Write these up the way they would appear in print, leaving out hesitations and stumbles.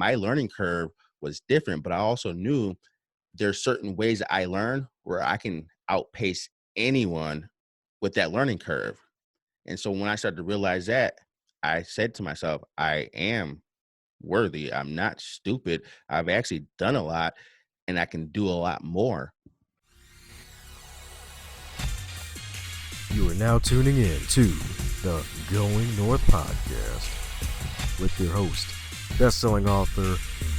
my learning curve was different, but I also knew there's certain ways that I learn where I can outpace anyone with that learning curve. And so when I started to realize that, I said to myself, I am worthy. I'm not stupid. I've actually done a lot and I can do a lot more. You are now tuning in to the Going North podcast with your host, best-selling author,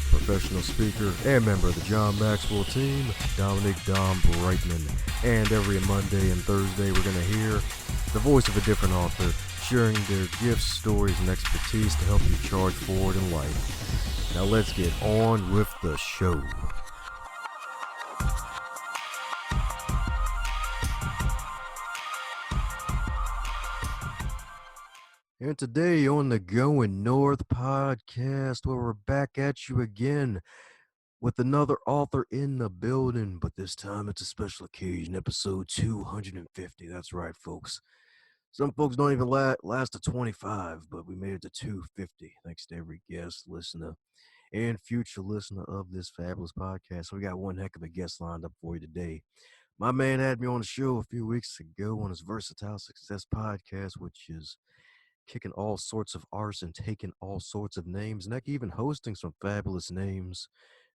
professional speaker, and member of the John Maxwell team, Dominic Dom Brightman. And every Monday and Thursday, we're going to hear the voice of a different author sharing their gifts, stories, and expertise to help you charge forward in life. Now let's get on with the show. And today on the Going North podcast, where we're back at you again with another author in the building, but this time it's a special occasion, episode 250. That's right, folks. Some folks don't even last to 25, but we made it to 250. Thanks to every guest, listener, and future listener of this fabulous podcast. So we got one heck of a guest lined up for you today. My man had me on the show a few weeks ago on his Versatile Success podcast, which is kicking all sorts of arse and taking all sorts of names, and even hosting some fabulous names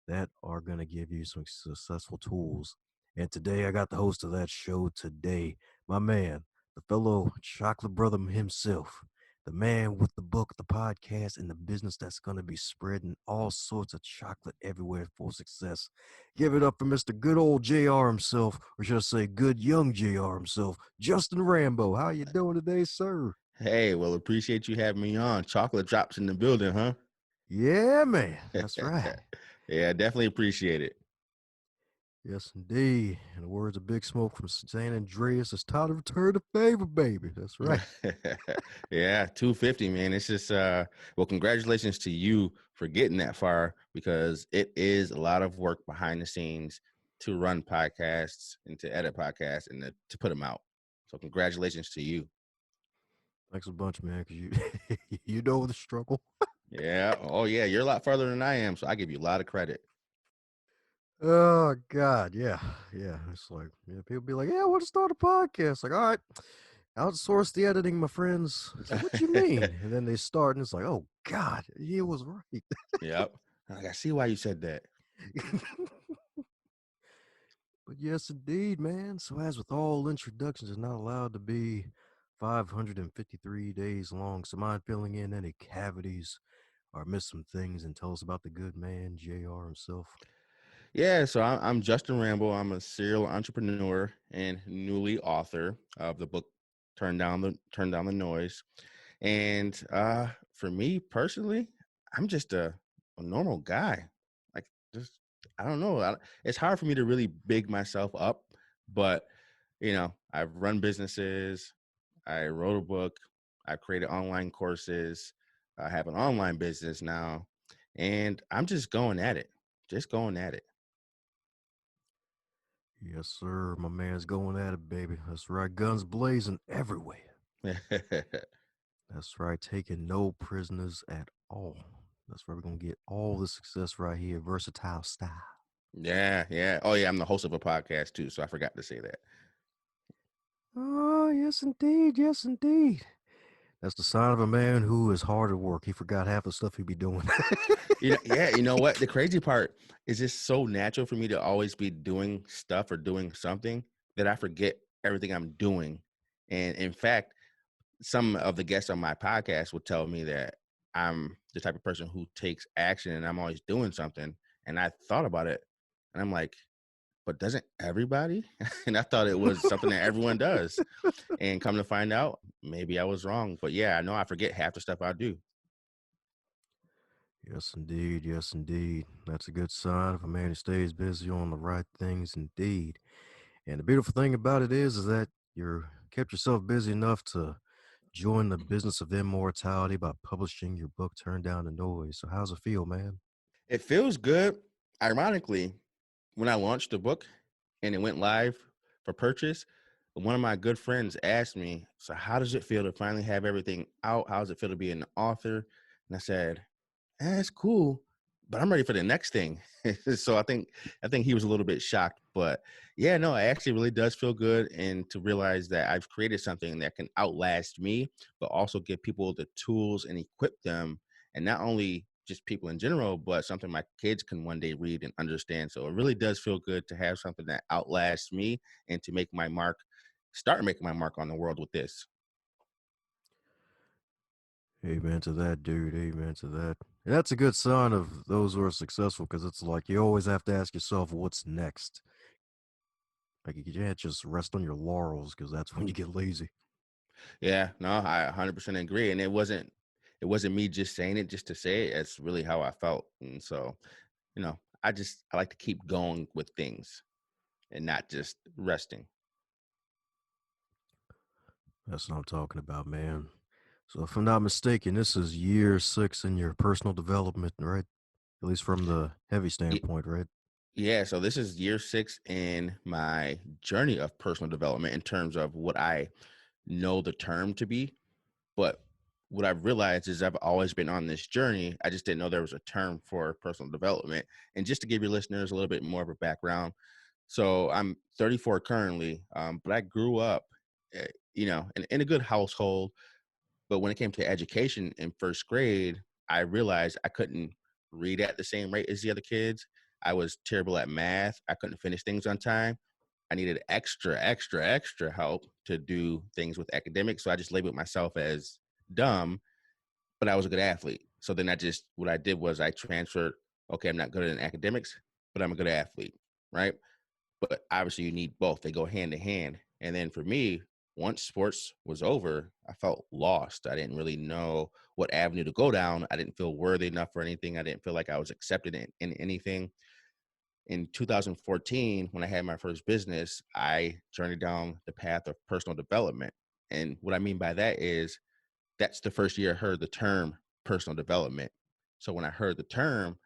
that are going to give you some successful tools. And today I got the host of that show today, my man, the fellow chocolate brother himself, the man with the book, the podcast, and the business that's going to be spreading all sorts of chocolate everywhere for success. Give it up for Mr. Good old JR himself, or should I say good young JR himself, Justin Rambo. How you doing today, sir? Hey, well, appreciate you having me on. Chocolate drops in the building, huh? Yeah, man. That's right. Yeah, definitely appreciate it. Yes, indeed. In the words of Big Smoke from San Andreas, it's time to return the favor, baby. That's right. Yeah, 250, man. It's just well, congratulations to you for getting that far, because it is a lot of work behind the scenes to run podcasts and to edit podcasts and to put them out. So congratulations to you. Thanks a bunch, man, because you you know the struggle. Yeah. Oh, yeah. You're a lot farther than I am, so I give you a lot of credit. Oh God, yeah, yeah. It's like people be like, "Yeah, I want to start a podcast." Like, all right, outsource the editing, my friends. It's like, what you mean? And then they start, and it's like, oh God, he was right. Yep. I see why you said that. But yes, indeed, man. So as with all introductions, it's not allowed to be 553 days long. So mind filling in any cavities or miss some things and tell us about the good man, JR himself. Yeah, so I'm Justin Rambo. I'm a serial entrepreneur and newly author of the book Turn Down the Noise. And for me personally, I'm just a normal guy. Like, just I don't know. It's hard for me to really big myself up, but I've run businesses. I wrote a book. I created online courses. I have an online business now, and I'm just going at it. Just going at it. Yes, sir. My man's going at it, baby. That's right. Guns blazing everywhere. That's right. Taking no prisoners at all. That's right. We're going to get all the success right here. Versatile style. Yeah, yeah. Oh, yeah. I'm the host of a podcast too, so I forgot to say that. Oh, yes, indeed. Yes, indeed. That's the sign of a man who is hard at work. He forgot half the stuff he'd be doing. Yeah. You know what? The crazy part is it's so natural for me to always be doing stuff or doing something that I forget everything I'm doing. And in fact, some of the guests on my podcast would tell me that I'm the type of person who takes action and I'm always doing something. And I thought about it and I'm like, but doesn't everybody? And I thought it was something that everyone does. And come to find out, maybe I was wrong. But yeah, I know I forget half the stuff I do. Yes, indeed. Yes, indeed. That's a good sign of a man who stays busy on the right things, indeed. And the beautiful thing about it is that you're kept yourself busy enough to join the business of immortality by publishing your book, Turn Down the Noise. So how's it feel, man? It feels good. Ironically, when I launched the book and it went live for purchase, one of my good friends asked me, so how does it feel to finally have everything out? How does it feel to be an author? And I said, it's cool, but I'm ready for the next thing. So I think he was a little bit shocked, but yeah, no, it actually really does feel good, and to realize that I've created something that can outlast me, but also give people the tools and equip them, and not only just people in general, but something my kids can one day read and understand. So it really does feel good to have something that outlasts me and to make my mark, start making my mark on the world with this. Amen to that, dude. Amen to that. And that's a good sign of those who are successful because it's like you always have to ask yourself, what's next? Like you can't just rest on your laurels because that's when you get lazy. Yeah, no, I 100% agree. And it wasn't me just saying it just to say it. It's really how I felt. And so, I like to keep going with things and not just resting. That's what I'm talking about, man. So if I'm not mistaken, this is year 6 in your personal development, right? At least from the heavy Y- standpoint, right? Yeah, so this is year 6 in my journey of personal development in terms of what I know the term to be. But what I've realized is I've always been on this journey. I just didn't know there was a term for personal development. And just to give your listeners a little bit more of a background, so I'm 34 currently, but I grew up, uh, in a good household. But when it came to education in first grade, I realized I couldn't read at the same rate as the other kids. I was terrible at math. I couldn't finish things on time. I needed extra, extra, extra help to do things with academics. So I just labeled myself as dumb, but I was a good athlete. So then what I did was I transferred, okay, I'm not good at academics, but I'm a good athlete, right? But obviously you need both. They go hand in hand. And then for me, once sports was over, I felt lost. I didn't really know what avenue to go down. I didn't feel worthy enough for anything. I didn't feel like I was accepted in anything. In 2014, when I had my first business, I journeyed down the path of personal development. And what I mean by that is that's the first year I heard the term personal development. So when I heard the term,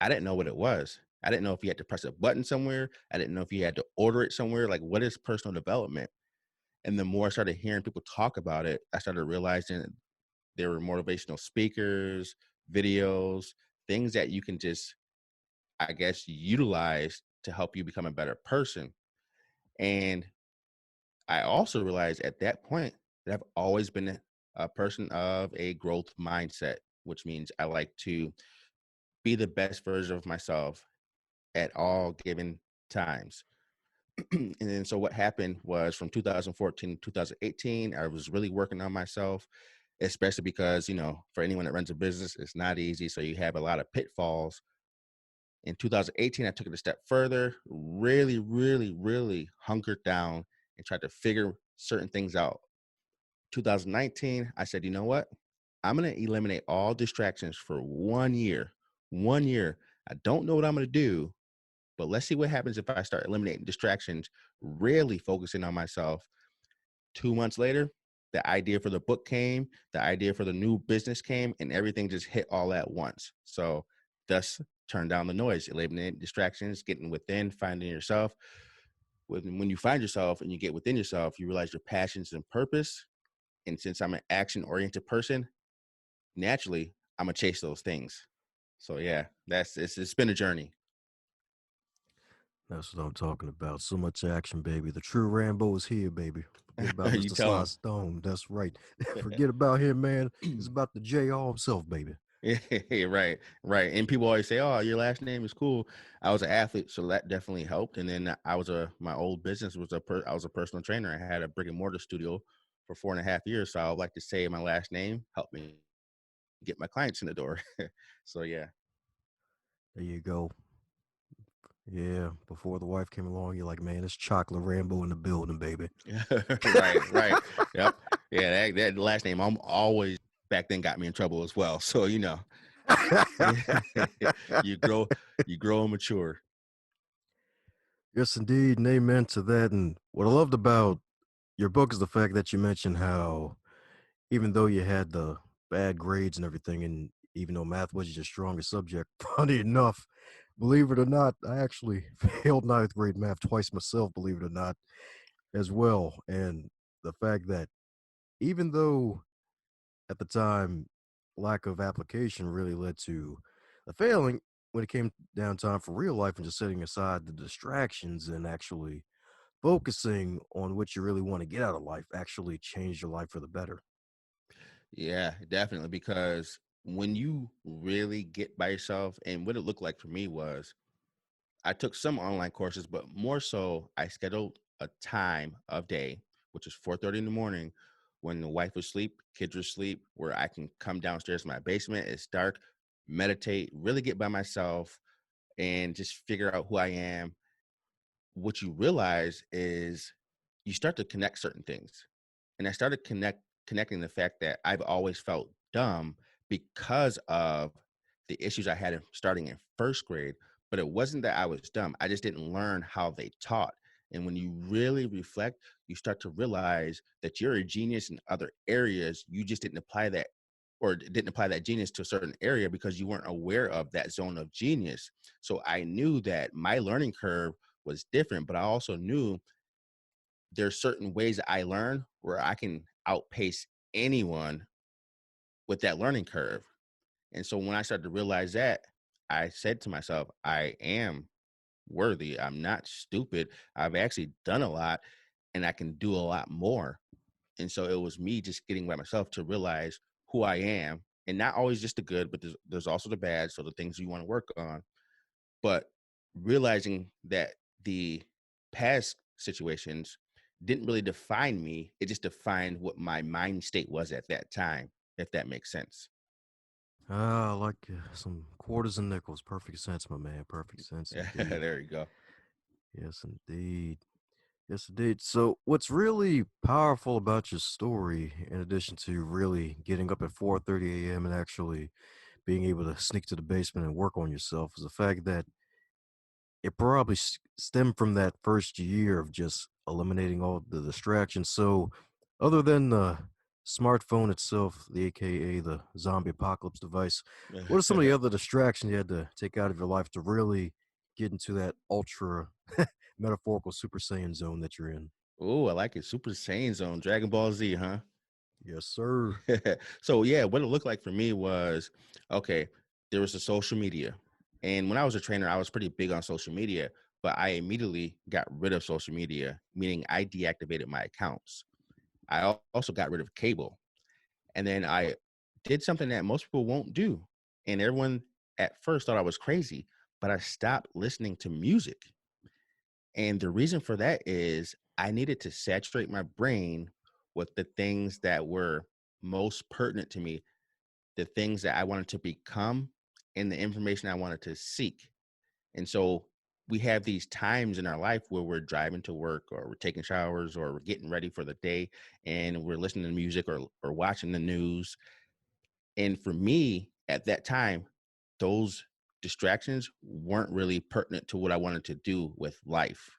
I didn't know what it was. I didn't know if you had to press a button somewhere. I didn't know if you had to order it somewhere. Like, what is personal development? And the more I started hearing people talk about it, I started realizing there were motivational speakers, videos, things that you can just, I guess, utilize to help you become a better person. And I also realized at that point that I've always been a person of a growth mindset, which means I like to be the best version of myself at all given times. And then so what happened was from 2014 to 2018, I was really working on myself, especially because, for anyone that runs a business, it's not easy. So you have a lot of pitfalls. In 2018, I took it a step further, really, really, really hunkered down and tried to figure certain things out. 2019, I said, you know what? I'm going to eliminate all distractions for 1 year. 1 year. I don't know what I'm going to do, but let's see what happens if I start eliminating distractions, really focusing on myself. 2 months later, the idea for the book came, the idea for the new business came, and everything just hit all at once. So, thus, turn down the noise, eliminate distractions, getting within, finding yourself. When you find yourself and you get within yourself, you realize your passions and purpose. And since I'm an action oriented person, naturally, I'm going to chase those things. So, yeah, it's been a journey. That's what I'm talking about. So much action, baby. The true Rambo is here, baby. Forget about You Mr. tell Sly Stone. That's right. Forget about him, man. It's them. about the J.R. himself, baby. Yeah, right, right. And people always say, "Oh, your last name is cool." I was an athlete, so that definitely helped. And then my old business was I was a personal trainer. I had a brick and mortar studio for 4.5 years. So I would like to say my last name helped me get my clients in the door. So yeah, There you go. Yeah, before the wife came along, you're like, man, it's chocolate Rambo in the building, baby. right, right, yep, yeah. That last name I'm always back then got me in trouble as well. So you grow, you grow and mature. Yes, indeed, and amen to that. And what I loved about your book is the fact that you mentioned how even though you had the bad grades and everything, and even though math was your strongest subject, funny enough, believe it or not, I actually failed ninth grade math twice myself, believe it or not, as well. And the fact that even though at the time lack of application really led to the failing, when it came down time for real life and just setting aside the distractions and actually focusing on what you really want to get out of life actually changed your life for the better? Yeah, definitely. Because when you really get by yourself, and what it looked like for me was I took some online courses, but more so I scheduled a time of day, which is 4:30 in the morning when the wife was asleep, kids were asleep, where I can come downstairs to my basement. It's dark, meditate, really get by myself and just figure out who I am. What you realize is you start to connect certain things. And I started connecting the fact that I've always felt dumb because of the issues I had starting in first grade. But it wasn't that I was dumb. I just didn't learn how they taught. And when you really reflect, you start to realize that you're a genius in other areas. You just didn't apply that or didn't apply that genius to a certain area because you weren't aware of that zone of genius. So I knew that my learning curve was different, but I also knew there's certain ways that I learn where I can outpace anyone with that learning curve. And so when I started to realize that, I said to myself, I am worthy. I'm not stupid. I've actually done a lot and I can do a lot more. And so it was me just getting by myself to realize who I am, and not always just the good, but there's also the bad. So the things you want to work on, but realizing that the past situations didn't really define me. It just defined what my mind state was at that time, if that makes sense. Ah, like some quarters and nickels. Perfect sense, my man. Perfect sense Yeah, indeed. there you go. Yes, indeed. Yes, indeed. So, what's really powerful about your story, in addition to really getting up at 4:30 a.m. and actually being able to sneak to the basement and work on yourself, is the fact that it probably stemmed from that first year of just eliminating all the distractions. So, other than the smartphone itself, the AKA the zombie apocalypse device, what are some of the other distractions you had to take out of your life to really get into that ultra metaphorical Super Saiyan zone that you're in? Oh, I like it. Super Saiyan Zone, Dragon Ball Z, huh? Yes, sir. So yeah, what it looked like for me was okay, there was the social media. And when I was a trainer, I was pretty big on social media, but I immediately got rid of social media, meaning I deactivated my accounts. Also got rid of cable. And then I did something that most people won't do. And everyone at first thought I was crazy, but I stopped listening to music. And the reason for that is I needed to saturate my brain with the things that were most pertinent to me, the things that I wanted to become, and the information I wanted to seek. And so we have these times in our life where we're driving to work or we're taking showers or we're getting ready for the day and we're listening to music or watching the news. And for me at that time, those distractions weren't really pertinent to what I wanted to do with life.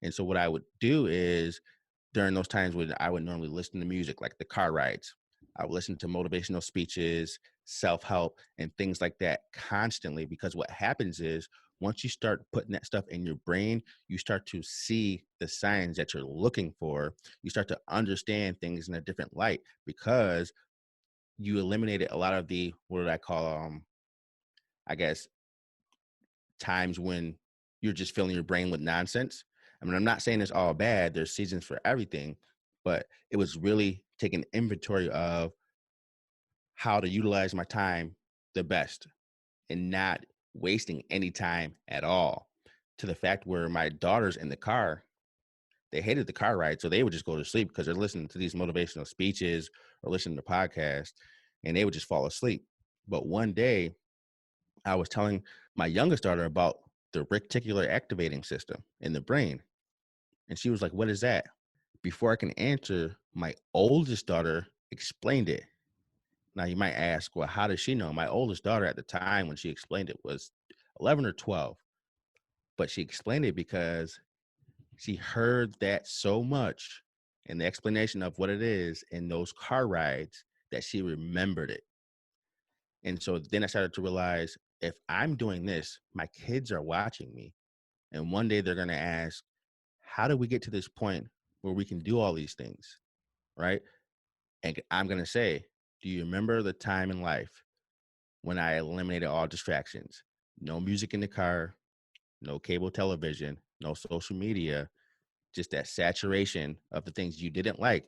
And so what I would do is during those times when I would normally listen to music, like the car rides, I would listen to motivational speeches, self-help, and things like that constantly. Because what happens is once you start putting that stuff in your brain, you start to see the signs that you're looking for. You start to understand things in a different light because you eliminated a lot of the what did I call I guess times when you're just filling your brain with nonsense. I mean, I'm not saying it's all bad. There's seasons for everything, but it was really taking inventory of how to utilize my time the best and not wasting any time at all. To the fact where my daughters in the car, they hated the car ride, so they would just go to sleep because they're listening to these motivational speeches or listening to podcasts, and they would just fall asleep. But one day, I was telling my youngest daughter about the reticular activating system in the brain. And she was like, "What is that?" Before I can answer, my oldest daughter explained it. Now you might ask, well, how does she know? My oldest daughter at the time when she explained it was 11 or 12. But she explained it because she heard that so much in the explanation of what it is in those car rides that she remembered it. And so then I started to realize if I'm doing this, my kids are watching me. And one day they're going to ask, how do we get to this point where we can do all these things? Right. And I'm going to say, do you remember the time in life when I eliminated all distractions? No music in the car, no cable television, no social media, just that saturation of the things you didn't like,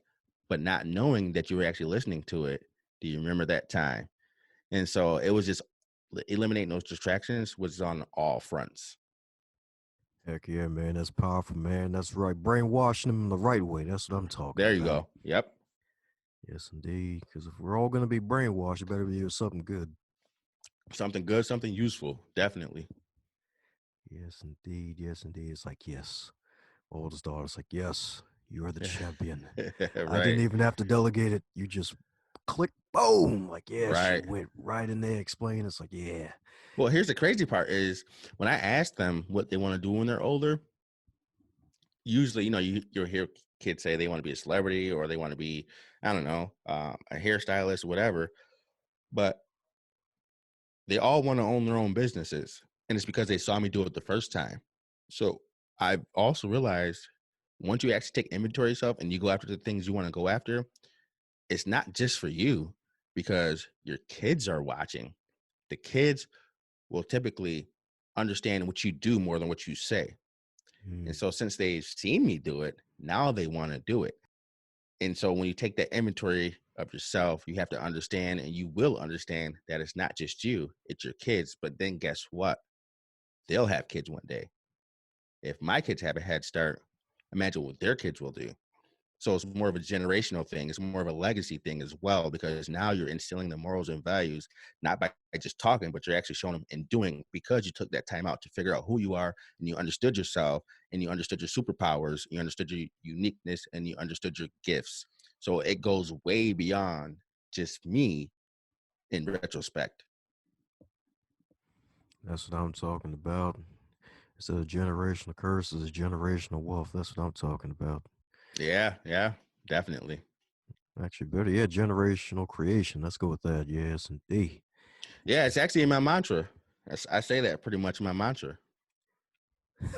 but not knowing that you were actually listening to it. Do you remember that time? And so it was just eliminating those distractions was on all fronts. Heck yeah, man. That's powerful, man. That's right. Brainwashing them the right way. That's what I'm talking There you about. go. Yep. Yes, indeed. Because if we're all going to be brainwashed, it better be something good. Something good, something useful. Definitely. Yes, indeed. Yes, indeed. It's like, yes. Oldest daughter's like, yes, you are the champion. I didn't Right. even have to delegate it. You just click, boom. Like, yeah, she Right. went right in there explaining. It's like, yeah. Well, here's the crazy part is when I ask them what they want to do when they're older, usually, you'll hear kids say they want to be a celebrity or they want to be, I don't know, a hairstylist or whatever. But they all want to own their own businesses. And it's because they saw me do it the first time. So I've also realized once you actually take inventory of yourself and you go after the things you want to go after, it's not just for you because your kids are watching. The kids will typically understand what you do more than what you say. And Hmm. so since they've seen me do it, now they want to do it. And so when you take that inventory of yourself, you have to understand and you will understand that it's not just you, it's your kids. But then guess what? They'll have kids one day. If my kids have a head start, imagine what their kids will do. So it's more of a generational thing. It's more of a legacy thing as well, because now you're instilling the morals and values, not by just talking, but you're actually showing them and doing because you took that time out to figure out who you are and you understood yourself and you understood your superpowers, you understood your uniqueness and you understood your gifts. So it goes way beyond just me in retrospect. That's what I'm talking about. Instead of generational curses, it's generational wealth. That's what I'm talking about. Yeah, yeah, definitely. Actually, better yet, generational creation. Let's go with that. Yes, indeed. Yeah, it's actually in my mantra. I say that pretty much in my mantra.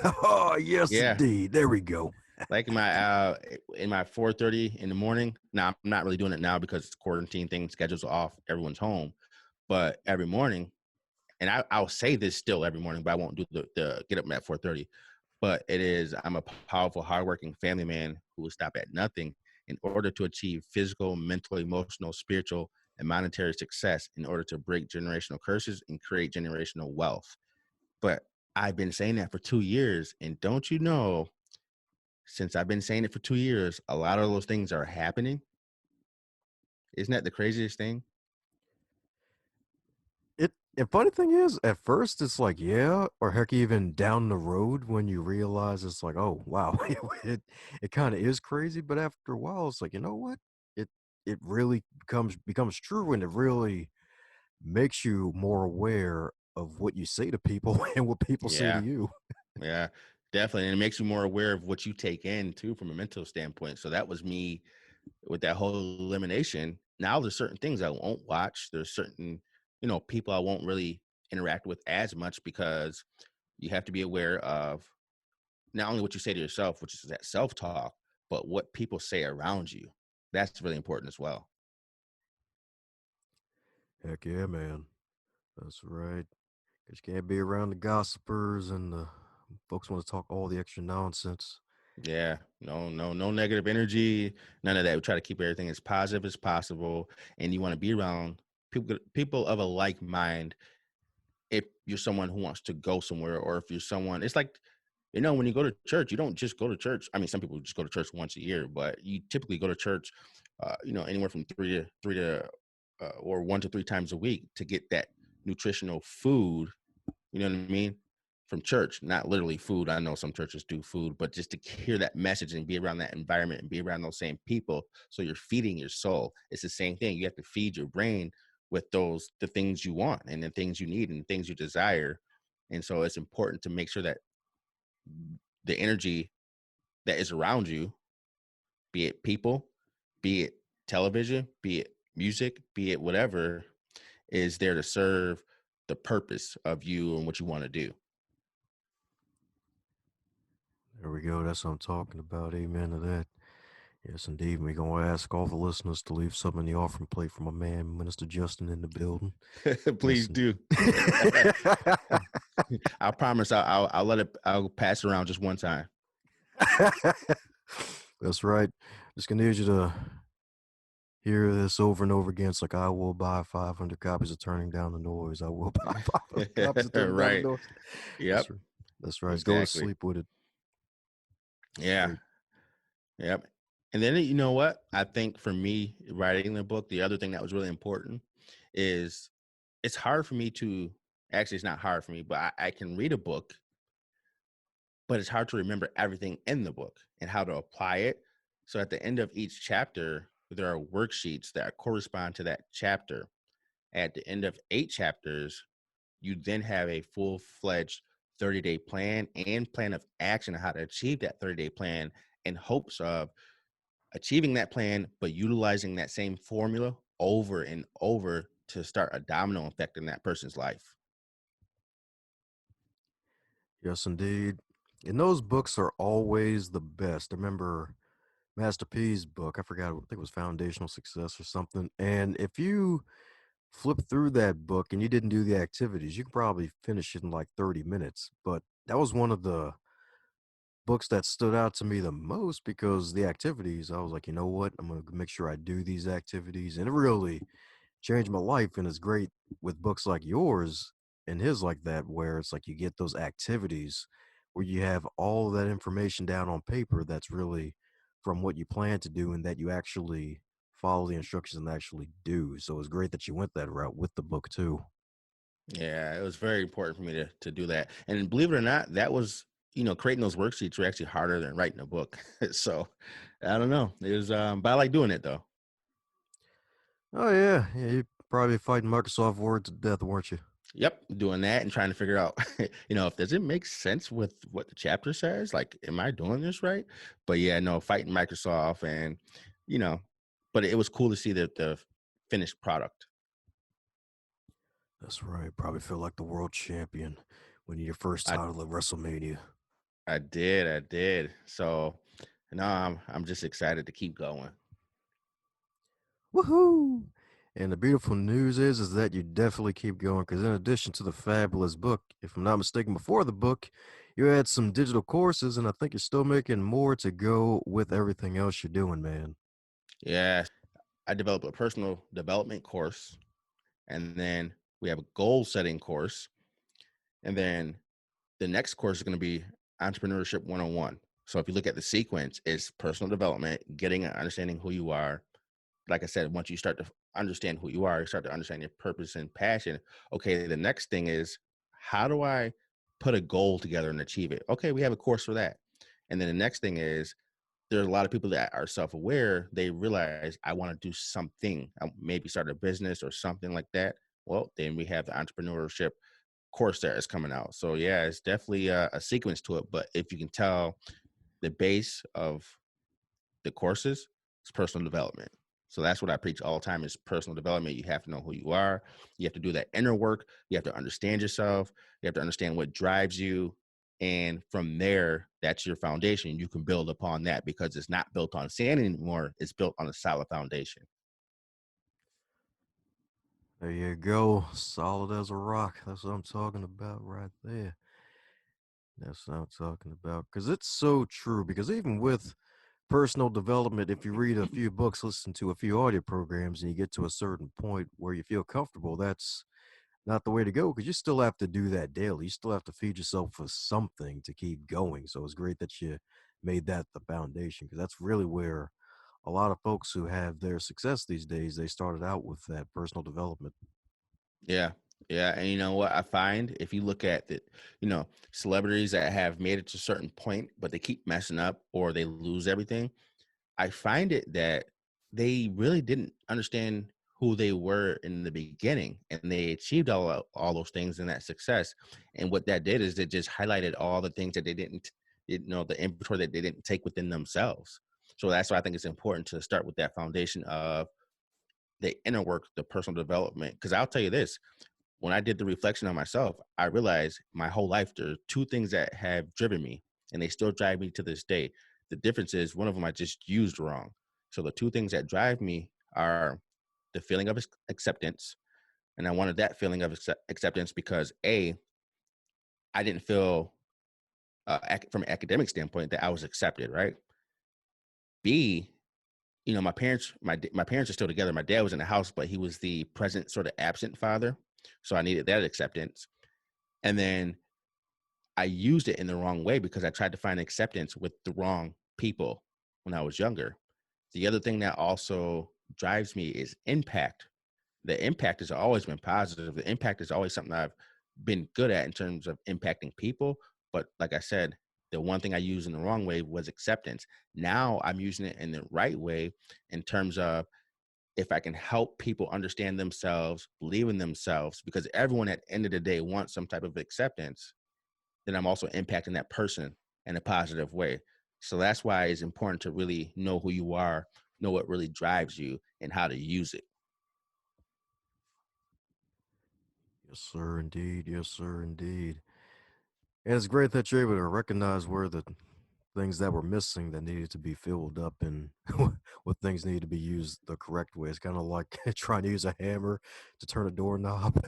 Oh, yes, Yeah. indeed. There we go. Like in my 4:30 in the morning. Now I'm not really doing it now because it's quarantine thing, schedules are off, everyone's home. But every morning, and I'll say this still every morning, but I won't do the get up at 4:30. But it is I'm a powerful, hardworking family man who will stop at nothing in order to achieve physical, mental, emotional, spiritual, and monetary success in order to break generational curses and create generational wealth. But I've been saying that for 2 years, and don't you know since I've been saying it for 2 years, a lot of those things are happening. Isn't that the craziest thing? It and funny thing is, at first it's like, yeah, or heck, even down the road when you realize it's like, oh wow, it kind of is crazy. But after a while, it's like, you know what? It it really becomes true, and it really makes you more aware of what you say to people and what people say to Yeah, you. yeah, definitely. And it makes you more aware of what you take in too from a mental standpoint. So that was me with that whole elimination. Now there's certain things I won't watch. There's certain, people I won't really interact with as much because you have to be aware of not only what you say to yourself, which is that self-talk, but what people say around you. That's really important as well. Heck yeah, man. That's right. 'Cause you can't be around the gossipers and the folks want to talk all the extra nonsense. Yeah, no negative energy, none of that. We try to keep everything as positive as possible, and you want to be around people of a like mind. If you're someone who wants to go somewhere, or if you're someone, it's like when you go to church, you don't just go to church. I mean, some people just go to church once a year, but you typically go to church, anywhere from or 1 to 3 times a week to get that nutritional food, you know what I mean? From church, not literally food. I know some churches do food, but just to hear that message and be around that environment and be around those same people. So you're feeding your soul. It's the same thing. You have to feed your brain with the things you want and the things you need and the things you desire. And so it's important to make sure that the energy that is around you, be it people, be it television, be it music, be it whatever, is there to serve the purpose of you and what you want to do. There we go. That's what I'm talking about. Amen to that. Yes, indeed. We're going to ask all the listeners to leave some in the offering plate for my man, Minister Justin, in the building. Yes. Please do. I promise I'll let it. I'll pass it around just one time. That's right. Just gonna need you to hear this over and over again. It's like, I will buy 500 copies of Turning Down the Noise. I will buy 500 copies of Turning Down the Right. Noise. Yep. That's right. That's right. Go to Exactly. sleep with it. That's Yeah. great. Yep. And then you know what? I think for me writing the book, the other thing that was really important is it's hard for me to actually it's not hard for me, but I can read a book, but it's hard to remember everything in the book and how to apply it. So at the end of each chapter, there are worksheets that correspond to that chapter. At the end of 8 chapters, you then have a full-fledged 30-day plan and plan of action on how to achieve that 30-day plan in hopes of achieving that plan, but utilizing that same formula over and over to start a domino effect in that person's life. Yes, indeed. And those books are always the best. I remember Master P's book. I forgot. I think it was Foundational Success or something. And if you flip through that book and you didn't do the activities, you could probably finish it in like 30 minutes. But that was one of the books that stood out to me the most because the activities, I was like, you know what? I'm going to make sure I do these activities. And it really changed my life. And it's great with books like yours and his like that, where it's like you get those activities where you have all of that information down on paper that's really from what you plan to do and that you actually follow the instructions and actually do. So it's great that you went that route with the book too. Yeah, it was very important for me to do that. And believe it or not, that was, creating those worksheets were actually harder than writing a book. So I don't know. It was but I like doing it though. Oh yeah, yeah, you probably fighting Microsoft Word to death, weren't you? Yep, doing that and trying to figure out, if does it make sense with what the chapter says? Like, am I doing this right? But yeah, no, fighting Microsoft and you know, but it was cool to see the finished product. That's right. Probably feel like the world champion when your first I title at WrestleMania. I did. So now I'm just excited to keep going. Woohoo! And the beautiful news is that you definitely keep going because in addition to the fabulous book, if I'm not mistaken, before the book, you had some digital courses, and I think you're still making more to go with everything else you're doing, man. Yeah, I developed a personal development course, and then we have a goal setting course, and then the next course is going to be entrepreneurship 101. So if you look at the sequence, it's personal development, getting and understanding who you are. Like I said, once you start to understand who you are, you start to understand your purpose and passion. Okay, the next thing is how do I put a goal together and achieve it? Okay, we have a course for that. And then the next thing is there's a lot of people that are self-aware. They realize I want to do something, maybe start a business or something like that. Well, then we have the entrepreneurship course that is coming out. So yeah, it's definitely a sequence to it. But if you can tell, the base of the courses is personal development. So that's what I preach all the time is personal development. You have to know who you are. You have to do that inner work. You have to understand yourself. You have to understand what drives you. And from there, that's your foundation. You can build upon that because it's not built on sand anymore. It's built on a solid foundation. There you go. Solid as a rock. That's what I'm talking about right there. That's what I'm talking about. Because it's so true. Because even with personal development, if you read a few books, listen to a few audio programs, and you get to a certain point where you feel comfortable, that's not the way to go because you still have to do that daily. You still have to feed yourself for something to keep going. So it's great that you made that the foundation because that's really where a lot of folks who have their success these days, they started out with that personal development. Yeah. Yeah. And you know what I find if you look at the, celebrities that have made it to a certain point, but they keep messing up or they lose everything, I find it that they really didn't understand who they were in the beginning, and they achieved all those things and that success. And what that did is it just highlighted all the things that they didn't know the inventory that they didn't take within themselves. So that's why I think it's important to start with that foundation of the inner work, the personal development. Because I'll tell you this: when I did the reflection on myself, I realized my whole life there are two things that have driven me, and they still drive me to this day. The difference is one of them I just used wrong. So the two things that drive me are the feeling of acceptance, and I wanted that feeling of acceptance because a I didn't feel from an academic standpoint that I was accepted, right? B, my parents are still together. My dad was in the house, but he was the present, sort of absent father. So I needed that acceptance. And then I used it in the wrong way because I tried to find acceptance with the wrong people when I was younger. The other thing that also drives me is impact. The impact has always been positive. The impact is always something I've been good at in terms of impacting people. But like I said, the one thing I used in the wrong way was acceptance. Now I'm using it in the right way in terms of if I can help people understand themselves, believe in themselves, because everyone at the end of the day wants some type of acceptance, then I'm also impacting that person in a positive way. So that's why it's important to really know who you are, know what really drives you, and how to use it. Yes, sir, indeed. Yes, sir, indeed. And it's great that you're able to recognize where the things that were missing that needed to be filled up and what things need to be used the correct way. It's kind of like trying to use a hammer to turn a doorknob.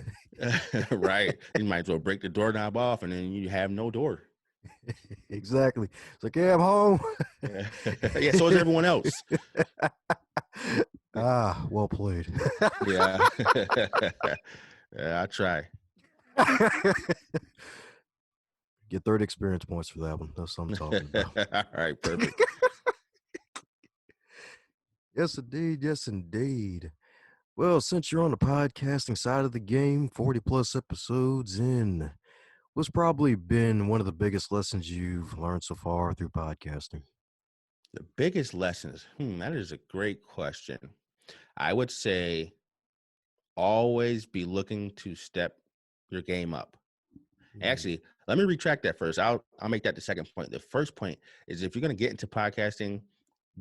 Right. You might as well break the doorknob off and then you have no door. Exactly. It's like, yeah, I'm home. Yeah. Yeah. So is everyone else. Ah, well played. Yeah. Yeah, I try. Get 30 experience points for that one. That's what I'm talking about. All right. Perfect. Yes, indeed. Yes, indeed. Well, since you're on the podcasting side of the game, 40 plus episodes in, what's probably been one of the biggest lessons you've learned so far through podcasting? The biggest lessons. That is a great question. I would say always be looking to step your game up. Mm, Actually, let me retract that first. I'll make that the second point. The first point is if you're going to get into podcasting,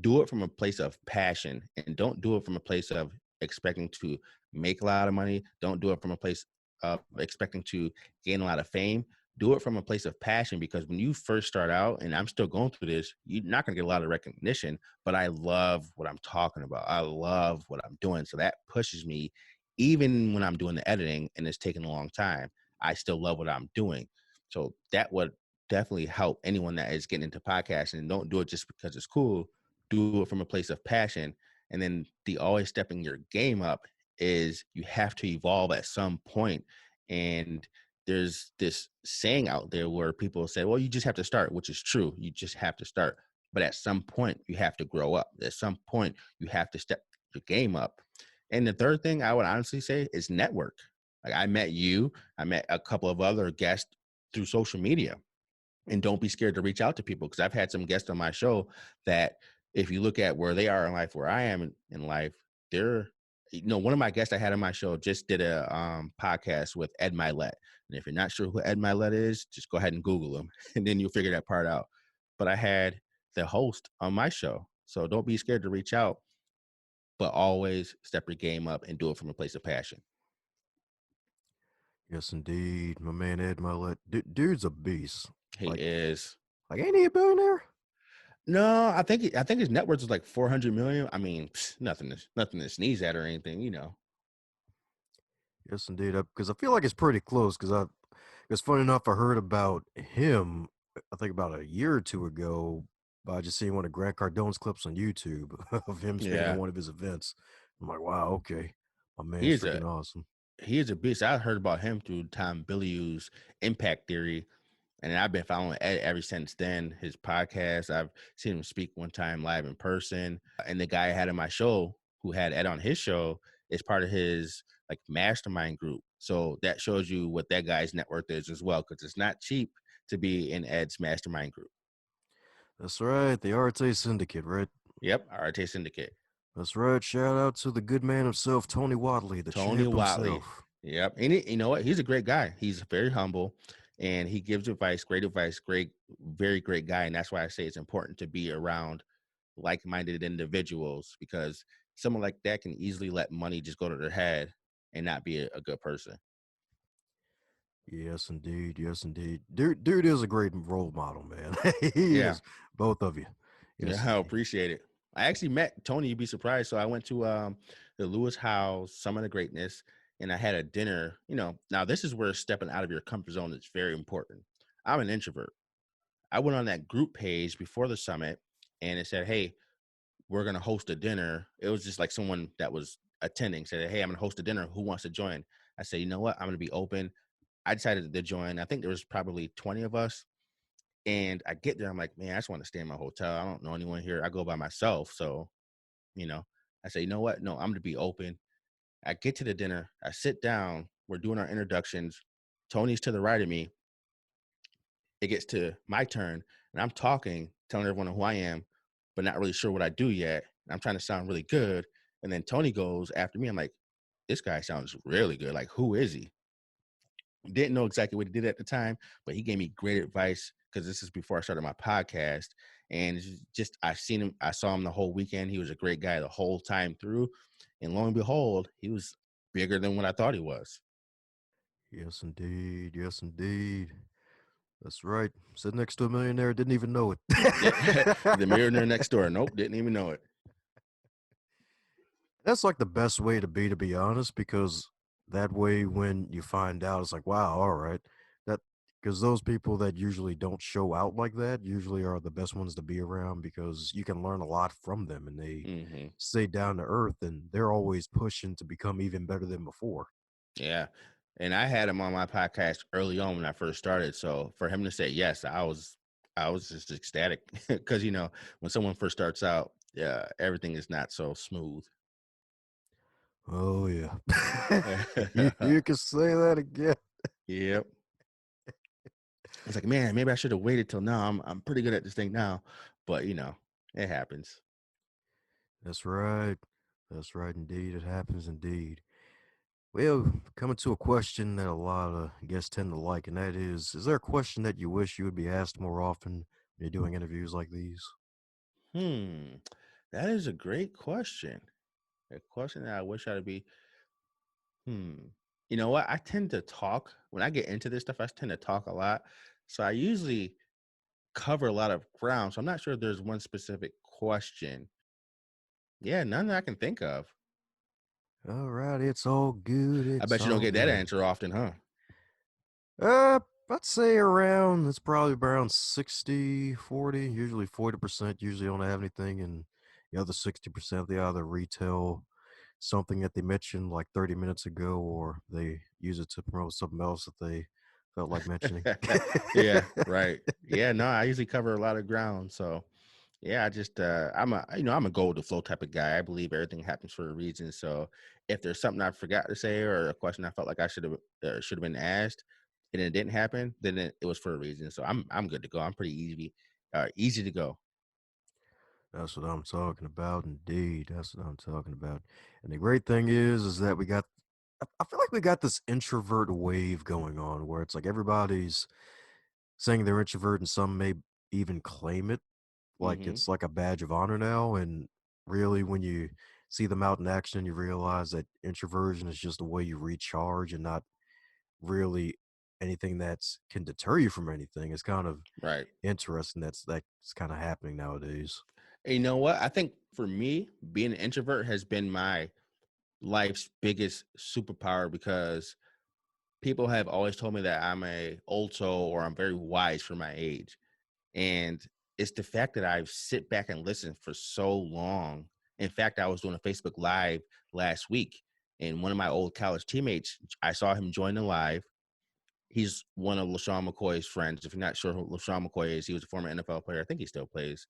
do it from a place of passion and don't do it from a place of expecting to make a lot of money. Don't do it from a place of expecting to gain a lot of fame. Do it from a place of passion because when you first start out, and I'm still going through this, you're not going to get a lot of recognition, but I love what I'm talking about. I love what I'm doing. So that pushes me, even when I'm doing the editing and it's taking a long time, I still love what I'm doing. So that would definitely help anyone that is getting into podcasting. And don't do it just because it's cool. Do it from a place of passion. And then the always stepping your game up is you have to evolve at some point. And there's this saying out there where people say, well, you just have to start, which is true. You just have to start. But at some point, you have to grow up. At some point, you have to step your game up. And the third thing I would honestly say is network. Like I met you, I met a couple of other guests through social media, and don't be scared to reach out to people because I've had some guests on my show that if you look at where they are in life, where I am in life, they're one of my guests I had on my show just did a podcast with Ed Milet. And if you're not sure who Ed Milet is, just go ahead and Google him and then you'll figure that part out. But I had the host on my show. So don't be scared to reach out, but always step your game up and do it from a place of passion. yes, indeed. My man Ed Milet. Dude's a beast. He Like, is. ain't he a billionaire? No, I think his net worth is like 400 million. I mean, nothing to sneeze at or anything. Yes, indeed. Because I feel like it's pretty close. It's funny enough, I heard about him, I think about a year or two ago, by just seeing one of Grant Cardone's clips on YouTube of him speaking at Yeah, one of his events. I'm like, wow, okay. My he man's is a freaking awesome. he is a beast. I heard about him through Tom Bilyeu's Impact Theory, and I've been following Ed ever since then. His podcast, I've seen him speak one time live in person, and the guy I had on my show, who had Ed on his show, is part of his like mastermind group. So that shows you what that guy's net worth is as well, because it's not cheap to be in Ed's mastermind group. That's right. The Arte Syndicate, right? Yep, RT Syndicate. That's right. Shout out to the good man himself, Tony Wadley, the Tony champ Watley. himself. Yep. And you know what? He's a great guy. He's very humble and he gives advice, great, very great guy. And that's why I say it's important to be around like minded individuals because someone like that can easily let money just go to their head and not be a good person. Yes, indeed. Yes, indeed. Dude is a great role model, man. He Yeah. is. Both of you. Yeah. Yes, I indeed. appreciate it. I actually met Tony, you'd be surprised. So I went to the Lewis House Summit of Greatness and I had a dinner. Now this is where stepping out of your comfort zone is very important. I'm an introvert. I went on that group page before the summit and it said, "Hey, we're going to host a dinner." It was just like someone that was attending said, "Hey, I'm going to host a dinner. Who wants to join?" I said, "You know what? I'm going to be open." I decided to join. I think there was probably 20 of us. And I get there. I'm like, man, I just want to stay in my hotel. I don't know anyone here. I go by myself. So, you know, I say, you know what? No, I'm going to be open. I get to the dinner. I sit down. We're doing our introductions. Tony's to the right of me. It gets to my turn and I'm talking, telling everyone who I am, but not really sure what I do yet. I'm trying to sound really good. And then Tony goes after me. I'm like, this guy sounds really good. Like, who is he? Didn't know exactly what he did at the time, but he gave me great advice because this is before I started my podcast. And it's just I seen him, I saw him the whole weekend. He was a great guy the whole time through. And lo and behold, he was bigger than what I thought he was. Yes, indeed. Yes, indeed. That's right. Sitting next to a millionaire, didn't even know it. The millionaire next door. Nope, didn't even know it. That's like the best way to be honest, because that way when you find out, it's like, wow, all right. That because those people that usually don't show out like that usually are the best ones to be around because you can learn a lot from them and they Hmm. stay down to earth and they're always pushing to become even better than before. Yeah. And I had him on my podcast early on when I first started. So for him to say yes, I was just ecstatic because when someone first starts out, yeah, everything is not so smooth. Oh yeah. You can say that again. Yep. It's like, man, maybe I should have waited till now. I'm pretty good at this thing now, but it happens. That's right. That's right indeed. It happens indeed. Well, coming to a question that a lot of guests tend to like, and that is there a question that you wish you would be asked more often when you're doing interviews like these? Hmm. That is a great question. A question that I wish I'd be. Hmm. You know what? I tend to talk when I get into this stuff. I tend to talk a lot, so I usually cover a lot of ground. So I'm not sure if there's one specific question. Yeah, none that I can think of. All right, it's all good. I It's bet you don't all get that good. answer often, huh? Uh, I'd say around, it's probably around 60-40. Usually 40% usually don't have anything, and the other 60% they either retell something that they mentioned like 30 minutes ago or they use it to promote something else that they felt like mentioning. Yeah, right. Yeah, no, I usually cover a lot of ground. So yeah, I just I'm a go with the flow type of guy. I believe everything happens for a reason. So if there's something I forgot to say or a question I felt like I should have been asked and it didn't happen, then it was for a reason. So I'm good to go. I'm pretty easy to go. That's what I'm talking about, indeed. That's what I'm talking about. And the great thing is that I feel like we got this introvert wave going on where it's like everybody's saying they're introvert and some may even claim it like Hmm. it's like a badge of honor now. And really, when you see them out in action, you realize that introversion is just a way you recharge and not really anything that's can deter you from anything. It's kind of Right. interesting that's kind of happening nowadays. And you know what? I think for me, being an introvert has been my life's biggest superpower because people have always told me that I'm a old soul or I'm very wise for my age. And it's the fact that I've sit back and listened for so long. In fact, I was doing a Facebook Live last week, and one of my old college teammates, I saw him join the live. He's one of LaShawn McCoy's friends. If you're not sure who LaShawn McCoy is, he was a former NFL player. I think he still plays.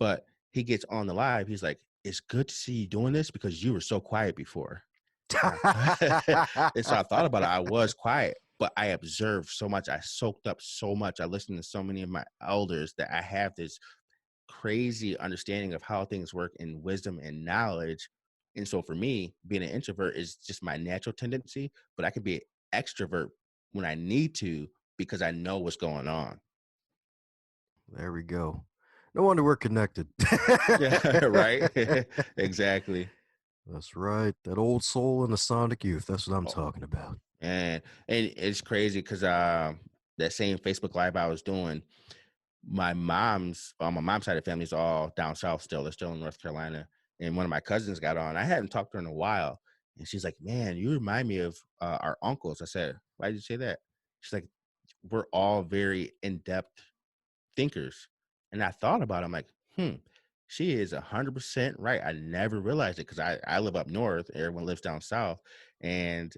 But he gets on the live. He's like, "It's good to see you doing this because you were so quiet before." And and so I thought about it. I was quiet, but I observed so much. I soaked up so much. I listened to so many of my elders that I have this crazy understanding of how things work and wisdom and knowledge. And so for me, being an introvert is just my natural tendency, but I can be an extrovert when I need to because I know what's going on. There we go. No wonder we're connected. Yeah, right. Exactly. That's right. That old soul and the Sonic Youth. That's what I'm Oh, talking about. and it's crazy because that same Facebook Live I was doing, my mom's side of the family is all down south still. They're still in North Carolina. And one of my cousins got on. I hadn't talked to her in a while. And she's like, "Man, you remind me of our uncles." I said, "Why did you say that?" She's like, we're all very in-depth thinkers. And I thought about it, I'm like, she is 100% right. I never realized it because I live up north, everyone lives down south. And,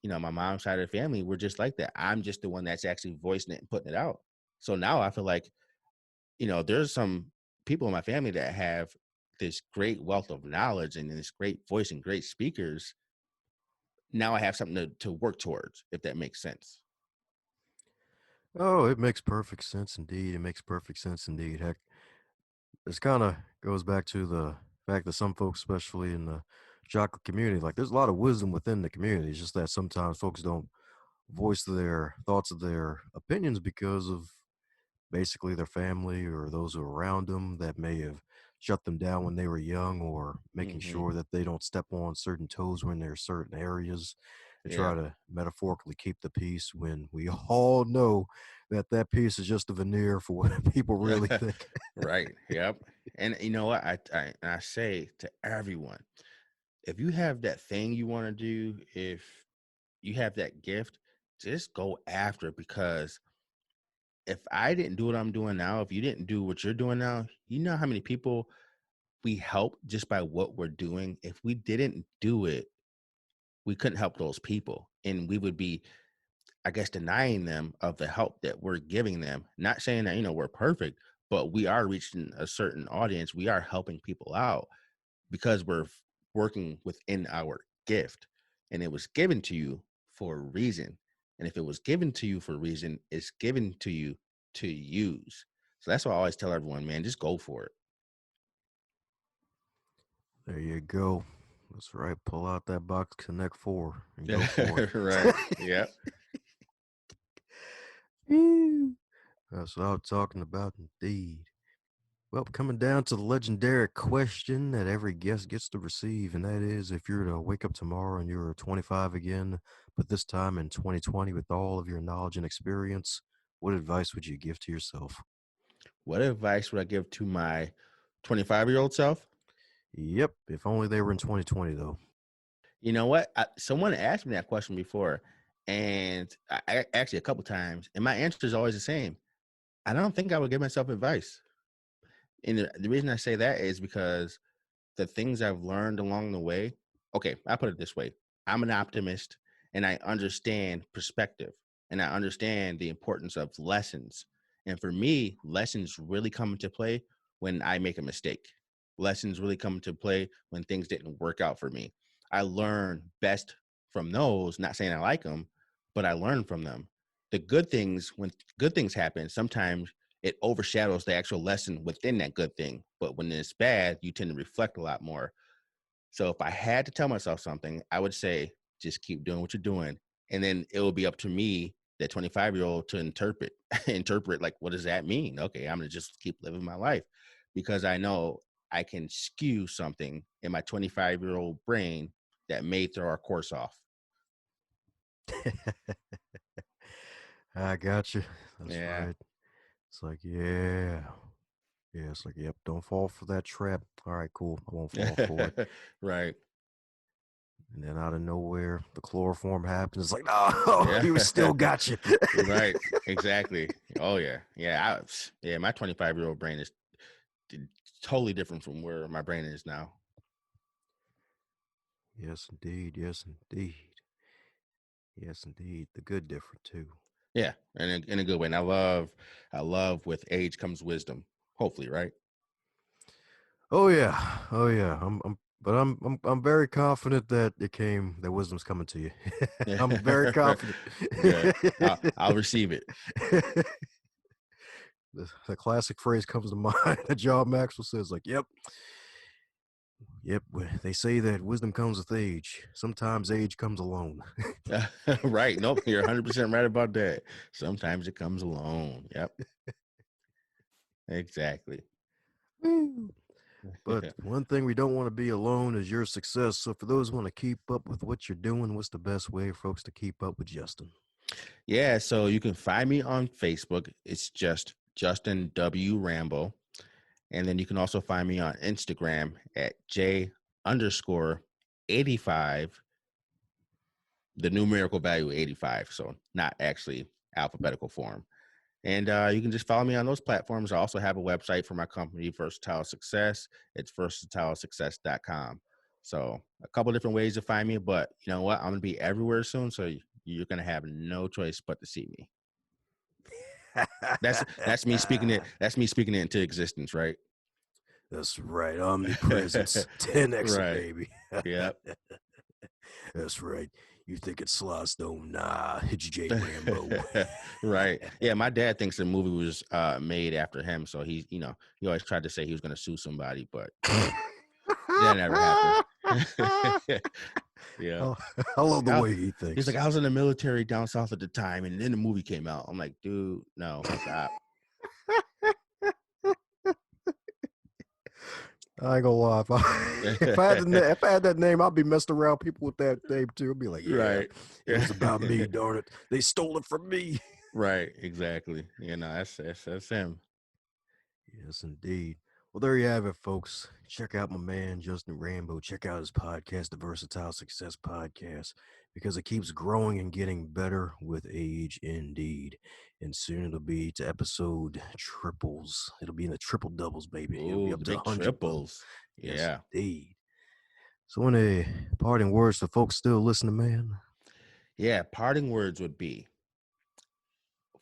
my mom's side of the family, we're just like that. I'm just the one that's actually voicing it and putting it out. So now I feel like, there's some people in my family that have this great wealth of knowledge and this great voice and great speakers. Now I have something to work towards, if that makes sense. Oh, it makes perfect sense indeed. It makes perfect sense indeed. Heck, this kind of goes back to the fact that some folks, especially in the chocolate community, like there's a lot of wisdom within the community. It's just that sometimes folks don't voice their thoughts of their opinions because of basically their family or those who are around them that may have shut them down when they were young, or making Hmm. sure that they don't step on certain toes when they're certain areas, to Yeah. try to metaphorically keep the peace when we all know that that peace is just a veneer for what people really think. Right. Yep. And you know what? I say to everyone, if you have that thing you want to do, if you have that gift, just go after it. Because if I didn't do what I'm doing now, if you didn't do what you're doing now, you know how many people we help just by what we're doing. If we didn't do it, we couldn't help those people. And we would be, I guess, denying them of the help that we're giving them. Not saying that, we're perfect, but we are reaching a certain audience. We are helping people out because we're working within our gift. And it was given to you for a reason. And if it was given to you for a reason, it's given to you to use. So that's why I always tell everyone, man, just go for it. There you go. That's right. Pull out that box Connect 4 and go for Right. it. Yeah. Ew. That's what I'm talking about indeed. Well, coming down to the legendary question that every guest gets to receive, and that is, if you're to wake up tomorrow and you're 25 again, but this time in 2020 with all of your knowledge and experience, what advice would you give to yourself? What advice would I give to my 25-year-old self? Yep, if only they were in 2020, though. You know what? Someone asked me that question before, and I actually a couple times, and my answer is always the same. I don't think I would give myself advice. And the reason I say that is because the things I've learned along the way. Okay, I put it this way. I'm an optimist and I understand perspective and I understand the importance of lessons. And for me, lessons really come into play when I make a mistake. Lessons really come into play when things didn't work out for me. I learn best from those, not saying I like them, but I learn from them. The good things, when good things happen, sometimes it overshadows the actual lesson within that good thing. But when it's bad, you tend to reflect a lot more. So if I had to tell myself something, I would say just keep doing what you're doing. And then it will be up to me, that 25-year-old, to interpret like, what does that mean? Okay, I'm gonna just keep living my life because I know I can skew something in my 25-year-old brain that may throw our course off. I got you. That's Yeah. right. It's like, yeah. Yeah, it's like, yep, don't fall for that trap. All right, cool. I won't fall for it. Right. And then out of nowhere, the chloroform happens. It's like, no, Yeah. he was still got you. Right. Exactly. Oh yeah. Yeah. Yeah. My 25-year-old brain is totally different from where my brain is now. Yes, indeed. Yes, indeed. Yes, indeed. The good different too. Yeah, and in a good way. And I love with age comes wisdom. Hopefully, right? Oh yeah. Oh yeah. I'm very confident that that wisdom's coming to you. Yeah. I'm very confident. Good. I'll receive it. The classic phrase comes to mind that John Maxwell says, like, yep, they say that wisdom comes with age. Sometimes age comes alone. Right. Nope. You're 100% right about that. Sometimes it comes alone. Yep. Exactly. But one thing we don't want to be alone is your success. So for those who want to keep up with what you're doing, what's the best way, folks, to keep up with Justin? Yeah. So you can find me on Facebook. It's just Justin W. Rambo. And then you can also find me on Instagram at J underscore 85, the numerical value 85. So not actually alphabetical form. And you can just follow me on those platforms. I also have a website for my company, Versatile Success. It's versatilesuccess.com. So a couple different ways to find me, but you know what? I'm gonna be everywhere soon, so you're gonna have no choice but to see me. That's me speaking it. That's me speaking it into existence, right? That's right. Omnipresence. 10x it, Right. baby. Yep. That's right. You think it's Sly Stone? Nah, it's J Rambo. Right. Yeah, my dad thinks the movie was made after him, so he always tried to say he was going to sue somebody, but that never happened. Yeah. I I love the I, way he he's like, thinks. I was in the military down south at the time, and then the movie came out. I'm like, dude, no, stop. I ain't gonna lie. If I had that name, I'd be messing around people with that name too. I'd be like, yeah, Right. it was about me, darn it. They stole it from me. Right. Exactly. That's him. Yes, indeed. Well, there you have it, folks. Check out my man, Justin Rambo. Check out his podcast, the Versatile Success Podcast, because it keeps growing and getting better with age, indeed. And soon it'll be to episode triples. It'll be in the triple doubles, baby. It'll be Ooh, up the to big 100 of them. triples. Yes, Yeah. indeed. So, any parting words to folks still listening, man? Yeah. Parting words would be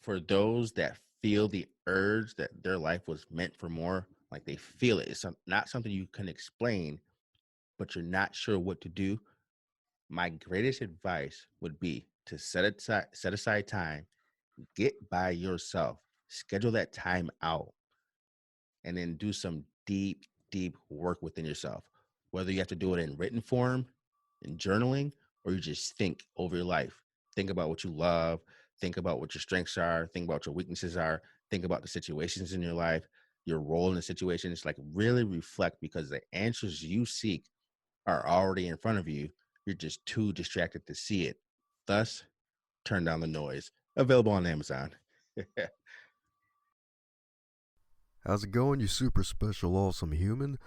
for those that feel the urge that their life was meant for more, like they feel it. It's not something you can explain, but you're not sure what to do. My greatest advice would be to set aside time, get by yourself, schedule that time out, and then do some deep, deep work within yourself. Whether you have to do it in written form, in journaling, or you just think over your life. Think about what you love, think about what your strengths are, think about what your weaknesses are, think about the situations in your life, your role in the situation. It's like really reflect because the answers you seek are already in front of you. You're just too distracted to see it. Thus, turn down the noise. Available on Amazon. How's it going, you super special, awesome human?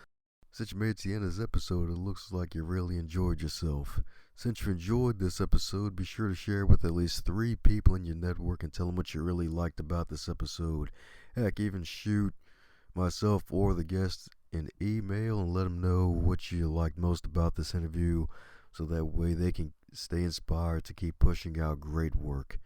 Since you made it to the end of this episode, it looks like you really enjoyed yourself. Since you enjoyed this episode, be sure to share it with at least 3 people in your network and tell them what you really liked about this episode. Heck, even shoot myself or the guest an email and let them know what you liked most about this interview so that way they can stay inspired to keep pushing out great work.